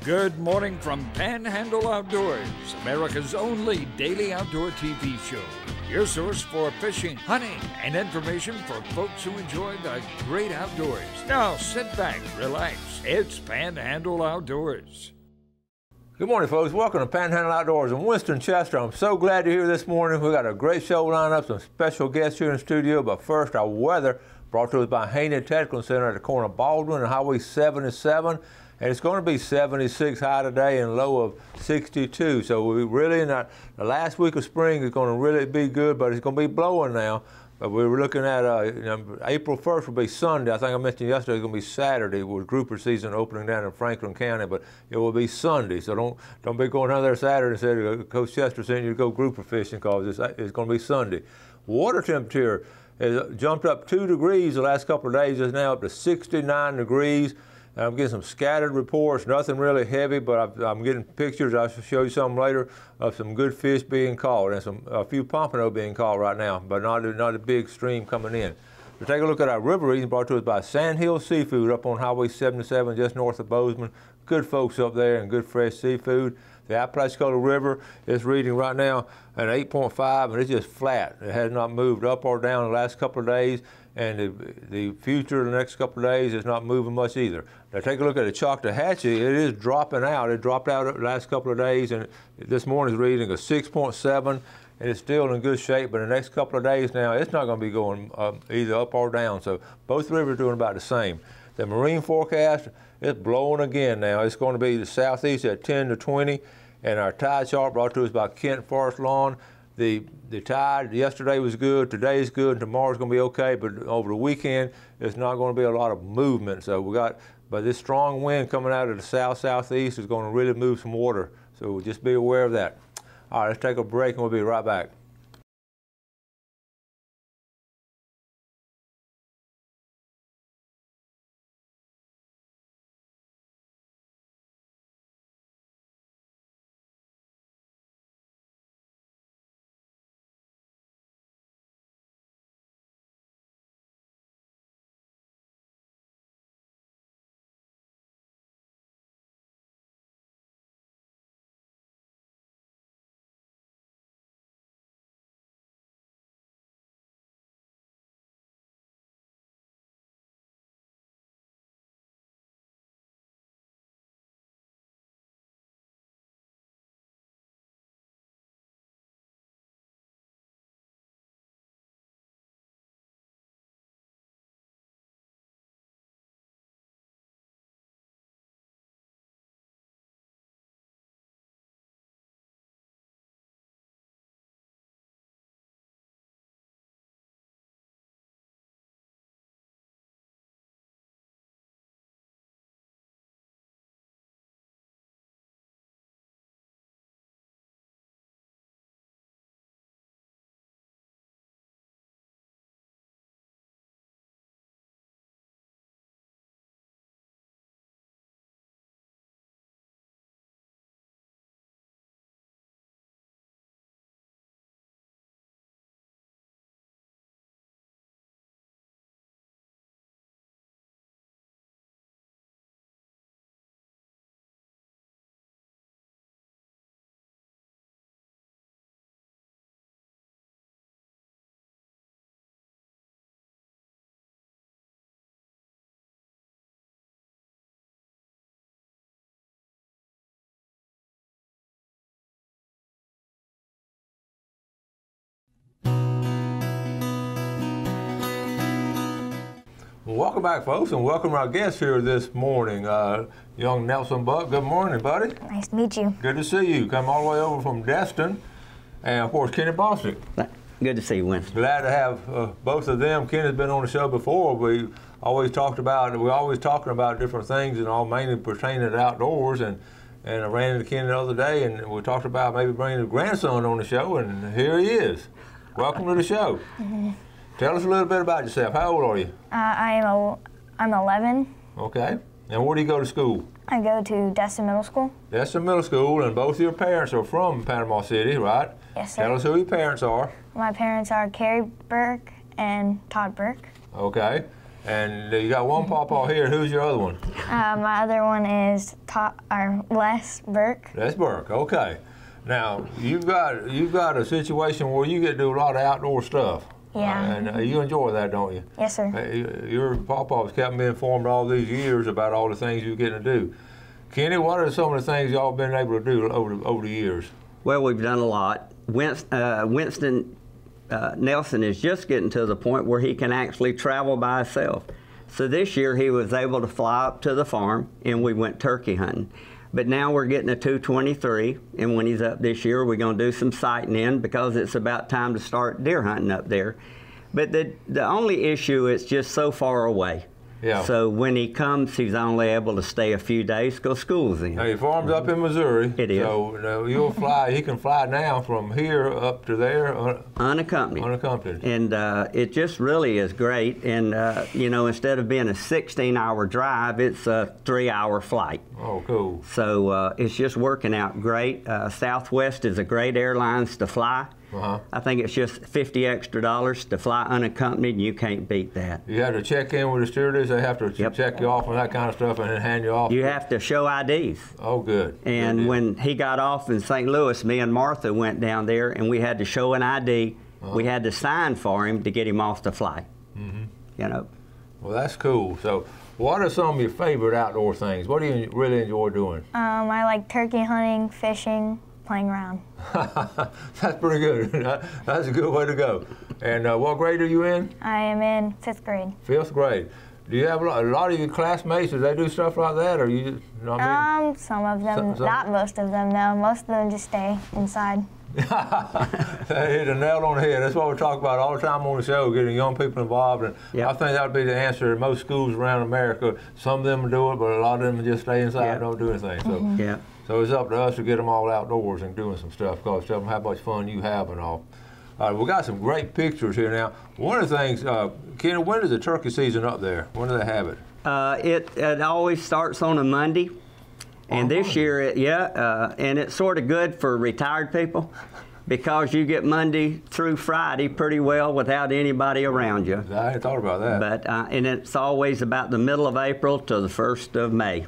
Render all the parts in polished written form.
Good morning from Panhandle Outdoors, America's only daily outdoor TV show. Your source for fishing, hunting, and information for folks who enjoy the great outdoors. Now sit back, relax. It's Panhandle Outdoors. Good morning, folks. Welcome to Panhandle Outdoors in Winston, Chester. I'm so glad you're here this morning. We've got a great show lined up, some special guests here in the studio. But first, our weather brought to us by Haney Technical Center at the corner of Baldwin and Highway 77. And it's going to be 76 high today and low of 62. So we really, the last week of spring is going to really be good, but it's going to be blowing now. But we were looking at, April 1st will be Sunday. I think I mentioned yesterday it's going to be Saturday with grouper season opening down in Franklin County, but it will be Sunday. So don't be going out there Saturday and say, Coach Chester sent you to go grouper fishing, because it's going to be Sunday. Water temperature has jumped up 2 degrees the last couple of days. It's now up to 69 degrees. I'm getting some scattered reports, nothing really heavy, but I'm getting pictures. I'll show you some later of some good fish being caught and a few pompano being caught right now, but not a big stream coming in. So take a look at our river reading brought to us by Sandhill Seafood up on Highway 77 just north of Bozeman. Good folks up there and good fresh seafood. The Apalachicola River is reading right now at 8.5, and it's just flat. It has not moved up or down the last couple of days, and the future the next couple of days is not moving much either. Now take a look at the Choctawhatchee. It is dropping out. It dropped out the last couple of days, and this morning's reading a 6.7, and it's still in good shape, but the next couple of days now, it's not going to be going either up or down, so both rivers are doing about the same. The marine forecast, it's blowing again now. It's going to be the southeast at 10 to 20, and our tide chart brought to us by Kent Forest Lawn. The tide yesterday was good, today's good, and tomorrow's going to be okay, but over the weekend, there's not going to be a lot of movement. So but this strong wind coming out of the south-southeast is going to really move some water. So just be aware of that. All right, let's take a break and we'll be right back. Welcome back, folks, and welcome our guest here this morning, young Nelson Buck. Good morning, buddy. Nice to meet you. Good to see you. Come all the way over from Destin, and of course, Kenny Bostic. Good to see you, Winston. Glad to have both of them. Kenny's been on the show before. We're always talking about different things, and all mainly pertaining to outdoors. And I ran into Kenny the other day, and we talked about maybe bringing his grandson on the show, and here he is. Welcome to the show. Tell us a little bit about yourself. How old are you? I'm 11. Okay. And where do you go to school? I go to Destin Middle School. Destin Middle School, and both of your parents are from Panama City, right? Yes, sir. Tell us who your parents are. My parents are Carrie Burke and Todd Burke. Okay. And you got one pawpaw here. Who's your other one? My other one is Les Burke. Les Burke. Okay. Now you've got a situation where you get to do a lot of outdoor stuff. Yeah. And you enjoy that, don't you? Yes, sir. Your pawpaw's kept me informed all these years about all the things you're getting to do. Kenny, what are some of the things y'all been able to do over the years? Well, we've done a lot. Winston Nelson is just getting to the point where he can actually travel by himself. So this year he was able to fly up to the farm and we went turkey hunting. But now we're getting a 223, and when he's up this year, we're going to do some sighting in because it's about time to start deer hunting up there. But the only issue is just so far away. Yeah. So when he comes, he's only able to stay a few days because school's in. Now, your farm's up in Missouri. It is. So you'll fly. He can fly now from here up to there. Unaccompanied. Unaccompanied. And it just really is great. And, you know, instead of being a 16-hour drive, it's a 3-hour flight. Oh, cool. So it's just working out great. Southwest is a great airlines to fly. I think it's just $50 extra to fly unaccompanied, and you can't beat that. You have to check in with the stewardess. They have to check you off and that kind of stuff and then hand you off. You have to show IDs. Oh, good. And good. when he got off in St. Louis, me and Martha went down there, and we had to show an ID. We had to sign for him to get him off the flight. You know. Well, that's cool. So what are some of your favorite outdoor things? What do you really enjoy doing? I like turkey hunting, fishing, playing around. That's pretty good. That's a good way to go. And what grade are you in? I am in 5th grade. 5th grade. Do you have a lot of your classmates? Do they do stuff like that, or you? Know what I mean? Some of them, not most of them. No, most of them just stay inside. That hit a nail on the head. That's what we talk about all the time on the show, getting young people involved. And I think that would be the answer to most schools around America. Some of them do it, but a lot of them just stay inside and don't do anything. So, so it's up to us to get them all outdoors and doing some stuff, because tell them how much fun you have and all. All right, we got some great pictures here now. One of the things, Kenny, when is the turkey season up there? When do they have it? It always starts on a Monday. And this year, and it's sort of good for retired people because you get Monday through Friday pretty well without anybody around you. I hadn't thought about that. But and it's always about the middle of April to the 1st of May.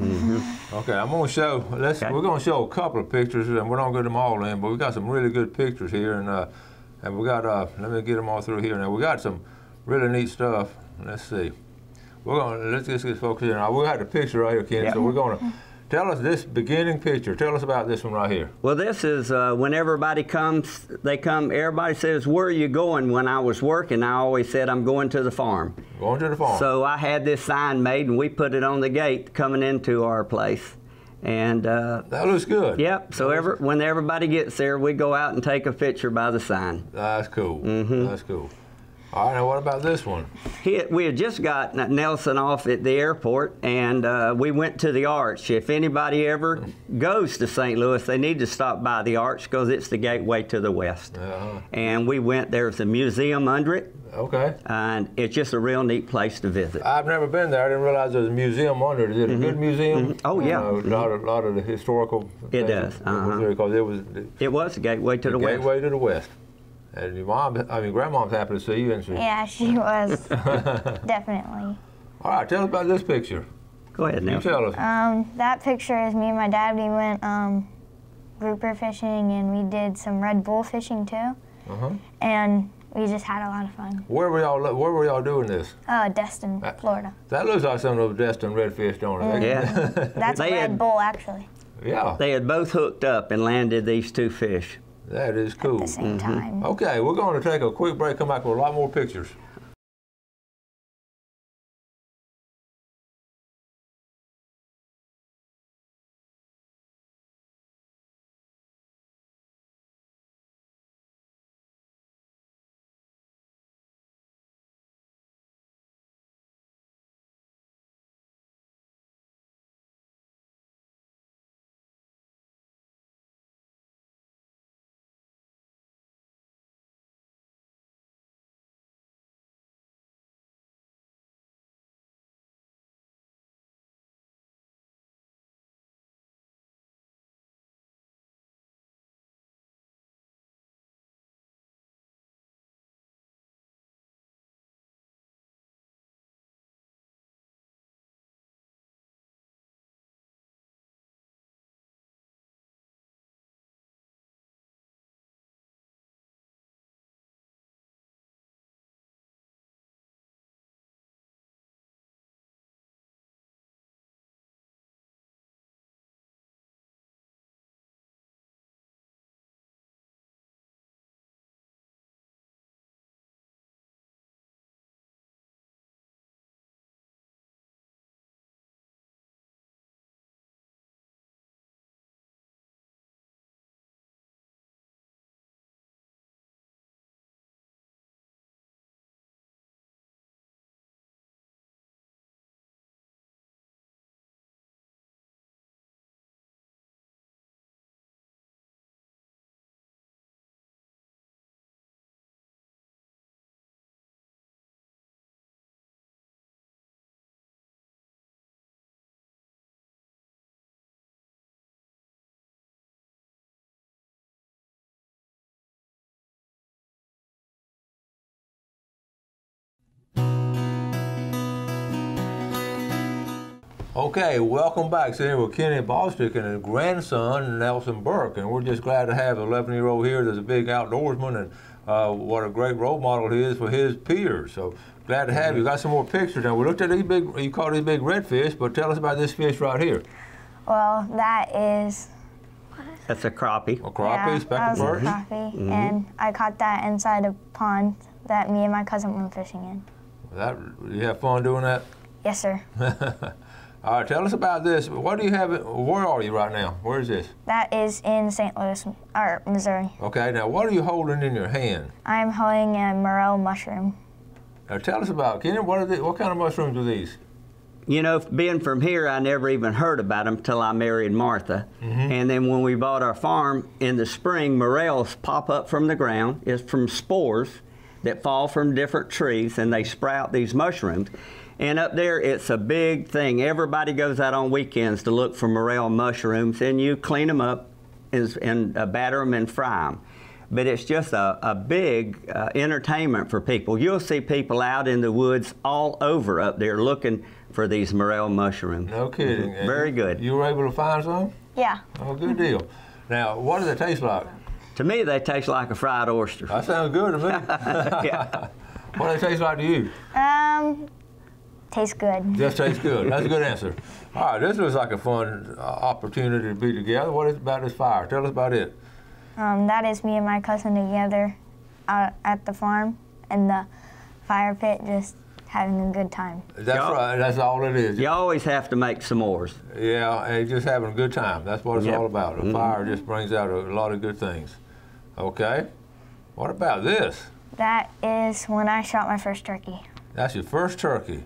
Okay, I'm going to show. We're going to show a couple of pictures, and we don't get them all in, but we got some really good pictures here, and we got. Let me get them all through here. Now we got some really neat stuff. Let's see. Let's just get focused in. We got the picture right here, Kenny. So we're going to tell us this beginning picture. Tell us about this one right here. Well, this is when everybody comes. Everybody says, "Where are you going?" When I was working, I always said, "I'm going to the farm." Going to the farm. So I had this sign made, and we put it on the gate coming into our place. And that looks good. Yep. So when everybody gets there, we go out and take a picture by the sign. That's cool. That's cool. All right, now what about this one? We had just got Nelson off at the airport, and we went to the Arch. If anybody ever goes to St. Louis, they need to stop by the Arch because it's the gateway to the West. And we went, there's a museum under it. Okay. And it's just a real neat place to visit. I've never been there. I didn't realize there was a museum under it. Is it a good museum? Oh, yeah. A lot of the historical It does. Because it was the gateway to the West. Gateway to the West. And your grandmom's happy to see you, isn't she? Yeah, she was. Definitely. All right, tell us about this picture. Go ahead, now. You tell us. That picture is me and my dad. We went grouper fishing, and we did some red bull fishing too. And we just had a lot of fun. Where were y'all doing this? Destin, Florida. That looks like some of those Destin redfish, don't it? Yeah. That's red bull, actually. Yeah. They had both hooked up and landed these 2 fish. That is cool. At the same time. Okay, we're going to take a quick break, come back with a lot more pictures. Okay, welcome back. Sitting here with Kenny Bostic and his grandson, Nelson Burke. And we're just glad to have an 11-year-old here that's a big outdoorsman, and what a great role model he is for his peers. So glad to have you. Got some more pictures. Now, we looked at these big, you caught these big redfish, but tell us about this fish right here. Well, that is... That's a crappie. A crappie, yeah, speckled that was perch. a crappie, and I caught that inside a pond that me and my cousin went fishing in. You have fun doing that? Yes, sir. All right, tell us about this. What do you have? Where are you right now? Where is this? That is in St. Louis, or Missouri. Okay, now what are you holding in your hand? I'm holding a morel mushroom. Now tell us about, Kenny, what kind of mushrooms are these? You know, being from here, I never even heard about them till I married Martha. And then when we bought our farm in the spring, morels pop up from the ground. It's from spores that fall from different trees, and they sprout these mushrooms. And up there, it's a big thing. Everybody goes out on weekends to look for morel mushrooms, and you clean them up and batter them and fry them. But it's just a big entertainment for people. You'll see people out in the woods all over up there looking for these morel mushrooms. No kidding. Very good. You were able to find some? Yeah. Oh, good deal. Now, what do they taste like? To me, they taste like a fried oyster. That sounds good to me. Yeah. What do they taste like to you? Tastes good. Just tastes good. That's a good answer. All right, this looks like a fun opportunity to be together. What is about this fire? Tell us about it. That is me and my cousin together out at the farm in the fire pit, just having a good time. That's right. That's all it is. You always have to make s'mores. Yeah, and just having a good time. That's what it's all about. A fire just brings out a lot of good things. Okay. What about this? That is when I shot my first turkey. That's your first turkey.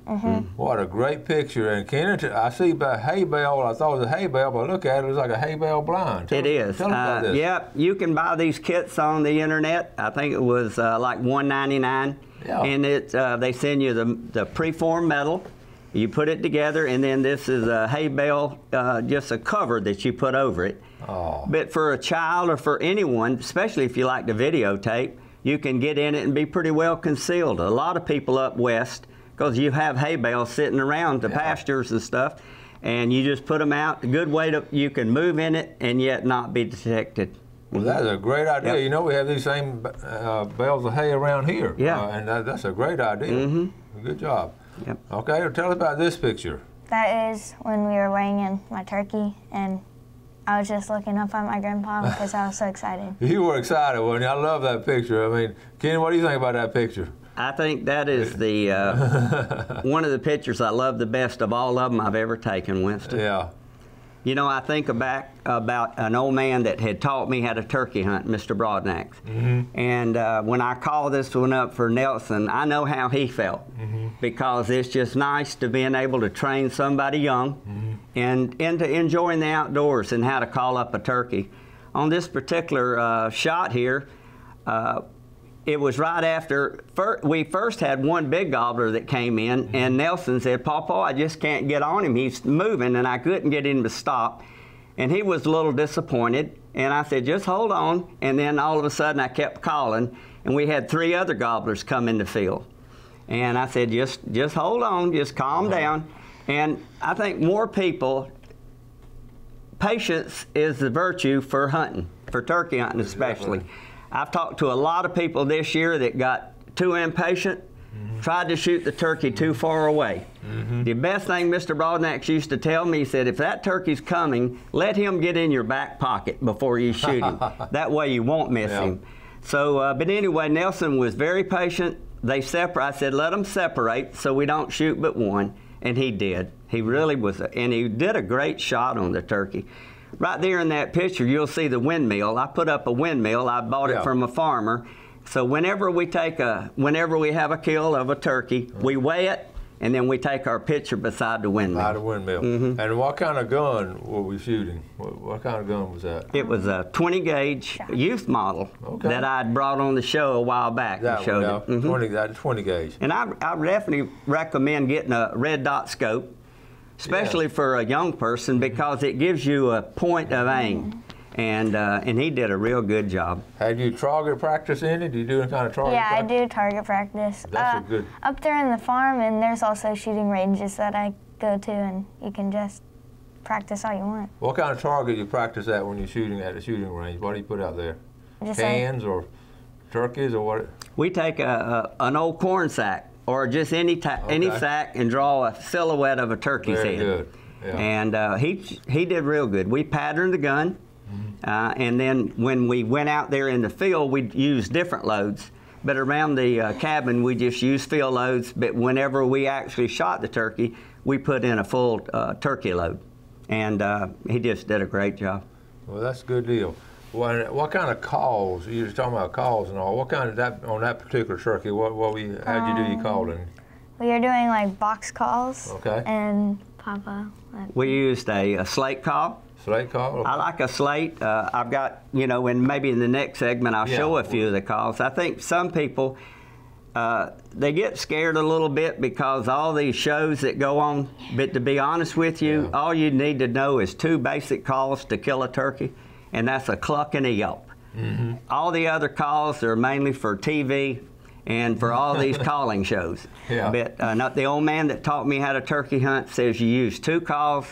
What a great picture. And Kenny, I see a hay bale. I thought it was a hay bale, but look at it. It's like a hay bale blind. It is. Tell us about this. Yep, you can buy these kits on the internet. I think it was like $1.99. Yeah. And they send you the preformed metal. You put it together, and then this is a hay bale, just a cover that you put over it. Oh. But for a child or for anyone, especially if you like to videotape, you can get in it and be pretty well concealed. A lot of people up west, because you have hay bales sitting around the pastures and stuff, and you just put them out. A good way you can move in it and yet not be detected. Well, that's a great idea. Yep. You know, we have these same bales of hay around here. Yeah. And that's a great idea. Good job. Yep. Okay, well, tell us about this picture. That is when we were weighing in my turkey, and I was just looking up at my grandpa because I was so excited. You were excited, weren't you? I love that picture. I mean, Kenny, what do you think about that picture? I think that is the one of the pictures I love the best of all of them I've ever taken, Winston. Yeah. You know, I think back about an old man that had taught me how to turkey hunt, Mr. Broadnax. And when I called this one up for Nelson, I know how he felt, because it's just nice to being able to train somebody young and into enjoying the outdoors and how to call up a turkey. On this particular shot here, it was right after we first had one big gobbler that came in, and Nelson said, "Papa, I just can't get on him. He's moving," and I couldn't get him to stop. And he was a little disappointed, and I said, "Just hold on." And then all of a sudden I kept calling, and we had 3 other gobblers come in the field. And I said, just hold on, just calm down. And I think more people, patience is the virtue for hunting, for turkey hunting especially. I've talked to a lot of people this year that got too impatient, tried to shoot the turkey too far away. The best thing Mr. Broadnax used to tell me, he said, if that turkey's coming, let him get in your back pocket before you shoot him. That way you won't miss him. So, but anyway, Nelson was very patient. I said, let them separate so we don't shoot but one, and he did. He really was, and he did a great shot on the turkey. Right there in that picture, you'll see the windmill. I put up a windmill. I bought it from a farmer. So whenever we have a kill of a turkey, we weigh it, and then we take our picture beside the windmill. Beside the windmill. And what kind of gun were we shooting? What kind of gun was that? It was a 20 gauge youth model that I'd brought on the show a while back. That 20 gauge. And I definitely recommend getting a red dot scope, especially for a young person, because it gives you a point of aim. And he did a real good job. Had you target practice in it? Do you do any kind of target practice? Yeah, I do target practice. That's a good... Up there in the farm, and there's also shooting ranges that I go to, and you can just practice all you want. What kind of target you practice at when you're shooting at the shooting range? What do you put out there? Just Hens or turkeys or what? We take an old corn sack or just any sack and draw a silhouette of a turkey's Very head. good. Yeah. And he did real good. We patterned the gun, and then when we went out there in the field, we used different loads. But around the cabin, we just used field loads. But whenever we actually shot the turkey, we put in a full turkey load. And he just did a great job. Well, that's a good deal. What kind of calls? You were talking about calls and all. What kind of that on that particular turkey? How'd you do your calling? We are doing like box calls. Okay. And Papa. We used a slate call. Slate call? Okay. I like a slate. I've got, and maybe in the next segment I'll show a few of the calls. I think some people, they get scared a little bit because all these shows that go on, but to be honest with you, all you need to know is 2 basic calls to kill a turkey, and that's a cluck and a yelp. Mm-hmm. All the other calls are mainly for TV and for all these calling shows. Yeah. But the old man that taught me how to turkey hunt says you use 2 calls,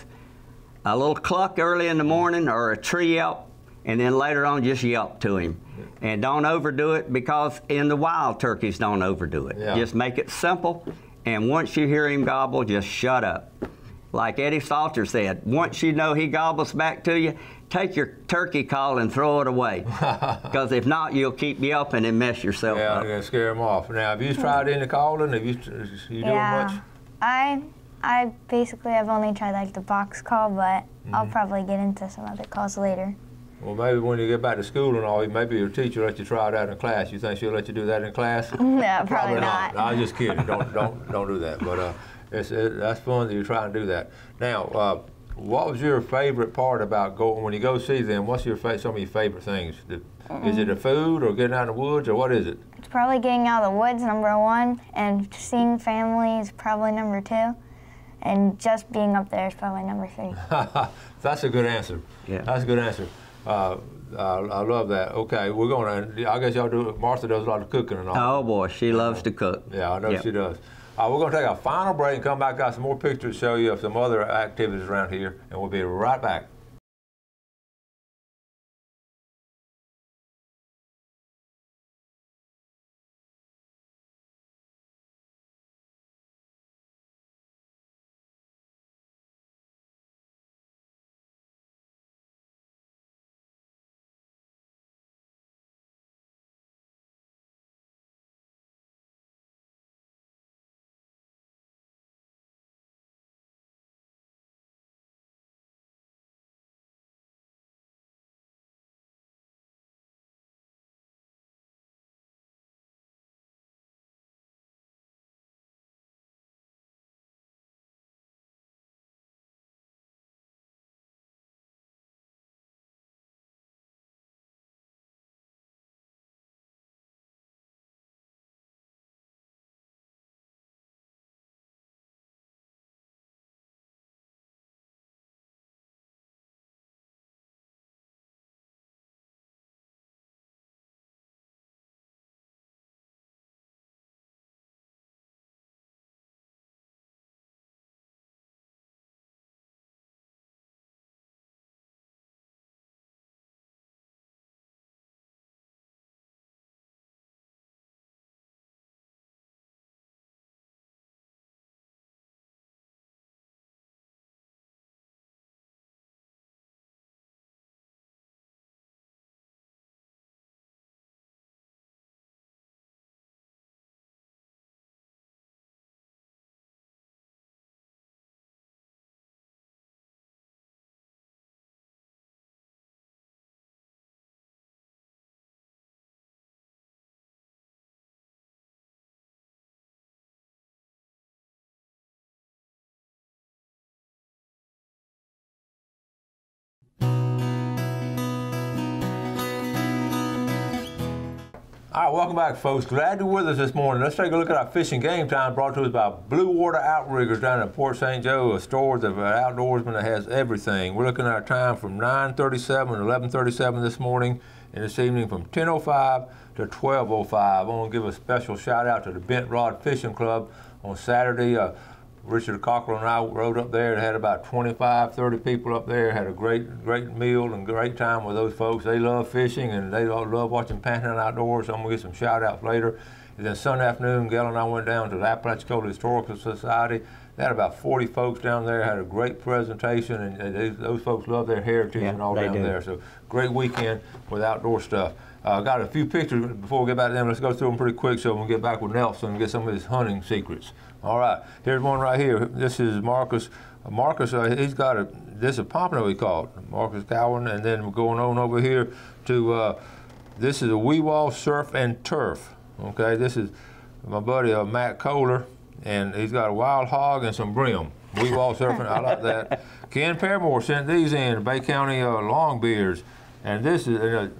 a little cluck early in the morning or a tree yelp, and then later on just yelp to him. And don't overdo it, because in the wild, turkeys don't overdo it. Yeah. Just make it simple, and once you hear him gobble, just shut up. Like Eddie Salter said, once you know he gobbles back to you, take your turkey call and throw it away. Because if not, you'll keep yelping and mess yourself up. Yeah, you're going to scare them off. Now, have you tried any calling? Have you doing much? I basically have only tried like the box call, but I'll probably get into some other calls later. Well, maybe when you get back to school and all, maybe your teacher let you try it out in class. You think she'll let you do that in class? No, probably not. No, I'm just kidding. Don't do that. But that's fun that you're trying to do that. Now, what was your favorite part about going when you go see them? What's some of your favorite things? Is it the food or getting out in the woods, or what is it? It's probably getting out of the woods, #1, and seeing family is probably #2, and just being up there is probably #3. That's a good answer. Yeah. That's a good answer. I love that. Okay, we're going to, I guess y'all do, Martha does a lot of cooking and all. Oh boy, she loves to cook. Yeah, I know she does. We're going to take a final break and come back, got some more pictures to show you of some other activities around here, and we'll be right back. All right, welcome back, folks. Glad you're with us this morning. Let's take a look at our fishing game time, brought to us by Blue Water Outriggers down at Port St. Joe, a store of outdoorsman that has everything. We're looking at our time from 9:37 to 11:37 this morning, and this evening from 10:05 to 12:05. I want to give a special shout out to the Bent Rod Fishing Club on Saturday. Richard Cockrell and I rode up there and had about 25, 30 people up there. Had a great meal and great time with those folks. They love fishing and they love watching Panhandle Outdoors. So I'm gonna get some shout outs later. And then Sunday afternoon, Gail and I went down to the Apalachicola Historical Society. They had about 40 folks down there, had a great presentation, and those folks love their heritage and all down there. So great weekend with outdoor stuff. Got a few pictures before we get back to them. Let's go through them pretty quick so we'll get back with Nelson and get some of his hunting secrets. All right, here's one right here. This is Marcus. Marcus, he's got this is a pompano we call it, Marcus Cowan, and then we're going on over here to, this is a Weewall Surf and Turf. Okay, this is my buddy Matt Kohler, and he's got a wild hog and some brim. Weewall surfing, I like that. Ken Paramore sent these in, Bay County Longbeards, and this is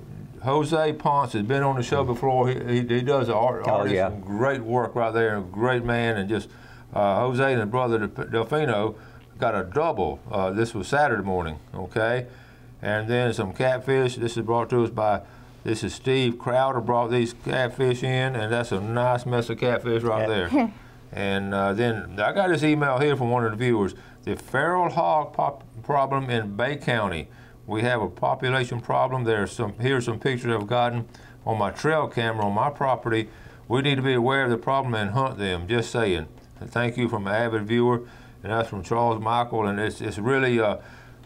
Jose Ponce has been on the show before. He does some great work right there, a great man, and just Jose and his brother Delfino got a double. This was Saturday morning, okay? And then some catfish. This is brought to us by, this is Steve Crowder brought these catfish in, and that's a nice mess of catfish right there. And then I got this email here from one of the viewers. The feral hog problem in Bay County. We have a population problem. Here's some pictures I've gotten on my trail camera on my property. We need to be aware of the problem and hunt them, just saying. And thank you from an avid viewer, and that's from Charles Michael, and it's really a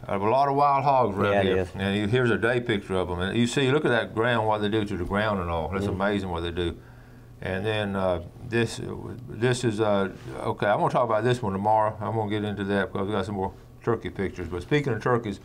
lot of wild hogs around here. And here's a day picture of them. And you see, look at that ground, what they do to the ground and all. That's amazing what they do. And then this is, okay, I'm gonna talk about this one tomorrow. I'm gonna get into that because we got some more turkey pictures. But speaking of turkeys,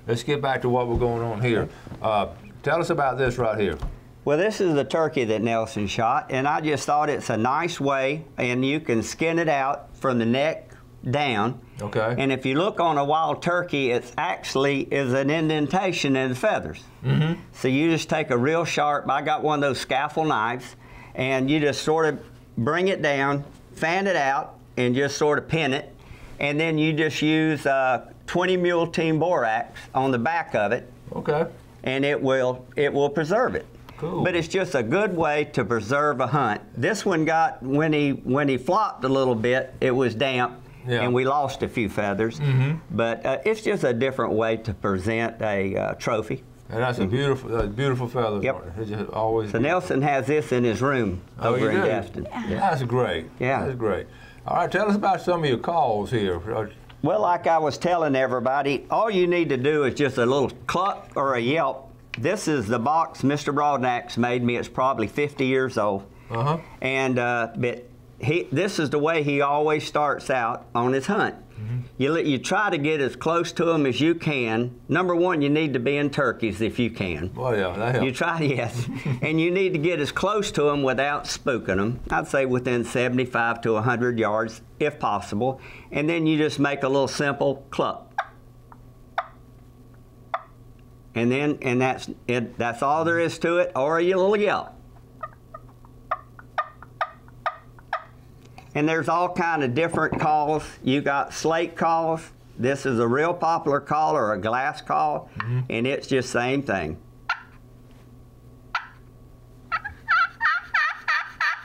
let's get back to what we're going on here. Tell us about this right here. Well, this is the turkey that Nelson shot, and I just thought it's a nice way, and you can skin it out from the neck down. Okay. And if you look on a wild turkey, it actually is an indentation in the feathers. Mm-hmm. So you just take a real sharp, I got one of those scaffold knives, and you just sort of bring it down, fan it out, and just sort of pin it. And then you just use 20 Mule Team Borax on the back of it. Okay. And it will preserve it. Cool. But it's just a good way to preserve a hunt. This one got, when he flopped a little bit, it was damp, and we lost a few feathers. Mm-hmm. But it's just a different way to present a trophy. And that's a beautiful feather. Yep. It's just always. So Nelson has this in his room over in Gaston. Yeah. That's great. Yeah. That's great. All right, tell us about some of your calls here. Well, like I was telling everybody, all you need to do is just a little cluck or a yelp. This is the box Mr. Broadnax made me. It's probably 50 years old. Uh-huh. And but this is the way he always starts out on his hunt. Mm-hmm. You try to get as close to them as you can. Number one, you need to be in turkeys if you can. Oh yeah, that helps. You try, yes. And you need to get as close to them without spooking them. I'd say within 75 to 100 yards, if possible. And then you just make a little simple cluck. And then, that's it. That's all there is to it, or a little yelp. And there's all kind of different calls. You got slate calls. This is a real popular call, or a glass call, and it's just same thing.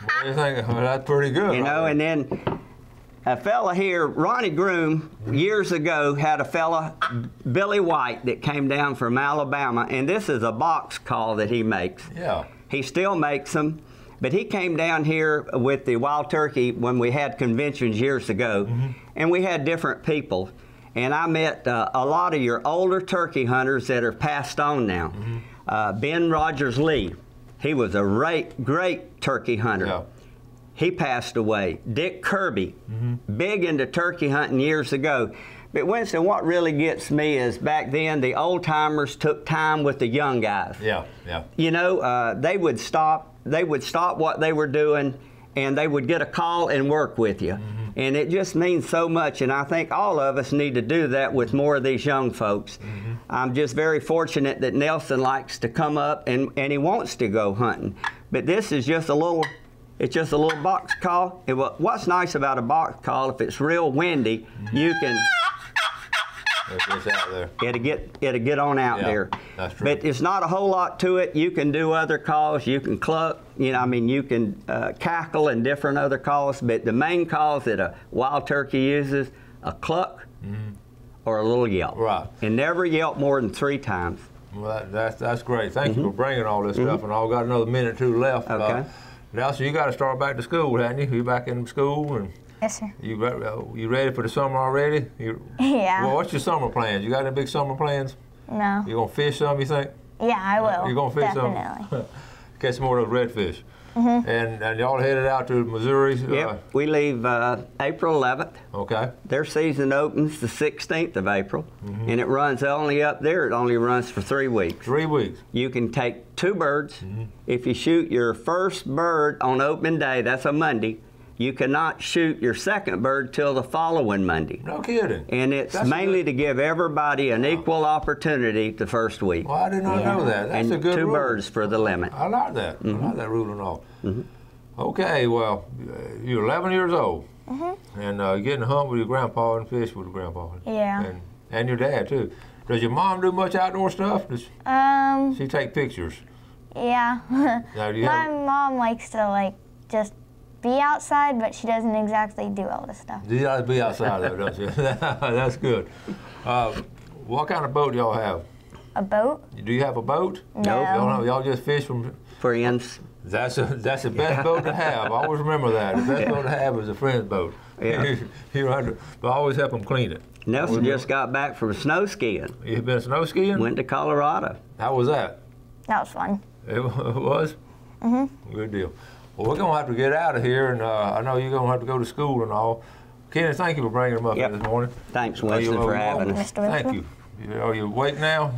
What do you think? Well, that's pretty good. You know, and then a fella here, Ronnie Groom, years ago had a fella, Billy White, that came down from Alabama, and this is a box call that he makes. Yeah. He still makes them. But he came down here with the wild turkey when we had conventions years ago, and we had different people. And I met a lot of your older turkey hunters that are passed on now. Ben Rogers Lee, he was a great turkey hunter. Yeah. He passed away. Dick Kirby, big into turkey hunting years ago. But Winston, what really gets me is back then the old timers took time with the young guys. Yeah, yeah. You know, they would stop what they were doing, and they would get a call and work with you. And it just means so much, and I think all of us need to do that with more of these young folks. I'm just very fortunate that Nelson likes to come up and he wants to go hunting. But this is just it's just a little box call. What's nice about a box call, if it's real windy, you can if it's out there. It'll get on out there. That's true. But it's not a whole lot to it. You can do other calls. You can cluck. You know, I mean, you can cackle and different other calls. But the main calls that a wild turkey uses, a cluck or a little yelp. Right. And never yelp more than 3 times. Well, that's great. Thank you for bringing all this stuff. And I've got another minute or 2 left. Okay. Now, so you got to start back to school, haven't you? You back in school and. Yes, sir. You ready for the summer already? Yeah. Well, what's your summer plans? You got any big summer plans? No. You gonna fish some, you think? Yeah, I will. You gonna fish Definitely. some? Catch some more of those redfish. And y'all headed out to Missouri? Yep. We leave April 11th. Okay. Their season opens the 16th of April, and it runs only up there. It only runs for 3 weeks. 3 weeks. You can take 2 birds. If you shoot your first bird on opening day, that's a Monday, you cannot shoot your second bird till the following Monday. No kidding. And it's mainly to give everybody an equal opportunity the first week. Well, I did not know that. That's and a good 2 rule. birds for the limit. I like that. I like that rule and all. Okay, well, you're 11 years old. And getting to hunt with your grandpa and fish with your grandpa. Yeah. And your dad, too. Does your mom do much outdoor stuff? Does she take pictures? Yeah. Now, do you My have, mom likes to just be outside, but she doesn't exactly do all this stuff. you gotta be outside though, don't you? That's good. What kind of boat do y'all have? A boat? Do you have a boat? No. Y'all just fish from. Friends. That's the best boat to have. I always remember that. The best boat to have is a friend's boat. Yeah. But always help them clean it. Nelson just got back from snow skiing. You've been snow skiing? Went to Colorado. How was that? That was fun. It was? Good deal. Well, we're going to have to get out of here, and I know you're going to have to go to school and all. Kenny, thank you for bringing them up here this morning. Thanks, Winston, for having us. Thank you. Are you awake now?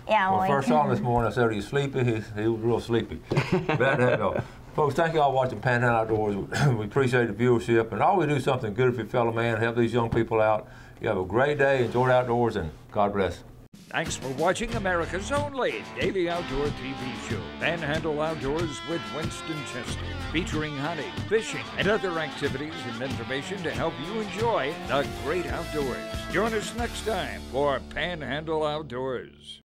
Yeah, I'm When I first awake. saw him this morning, I said, "Are you sleepy?" He was real sleepy. Glad to have y'all. Folks, thank you all for watching Panhandle Outdoors. We appreciate the viewership, and always do something good for your fellow man, help these young people out. You have a great day, enjoy the outdoors, and God bless. Thanks for watching America's only daily outdoor TV show, Panhandle Outdoors with Winston Chester, featuring hunting, fishing, and other activities and information to help you enjoy the great outdoors. Join us next time for Panhandle Outdoors.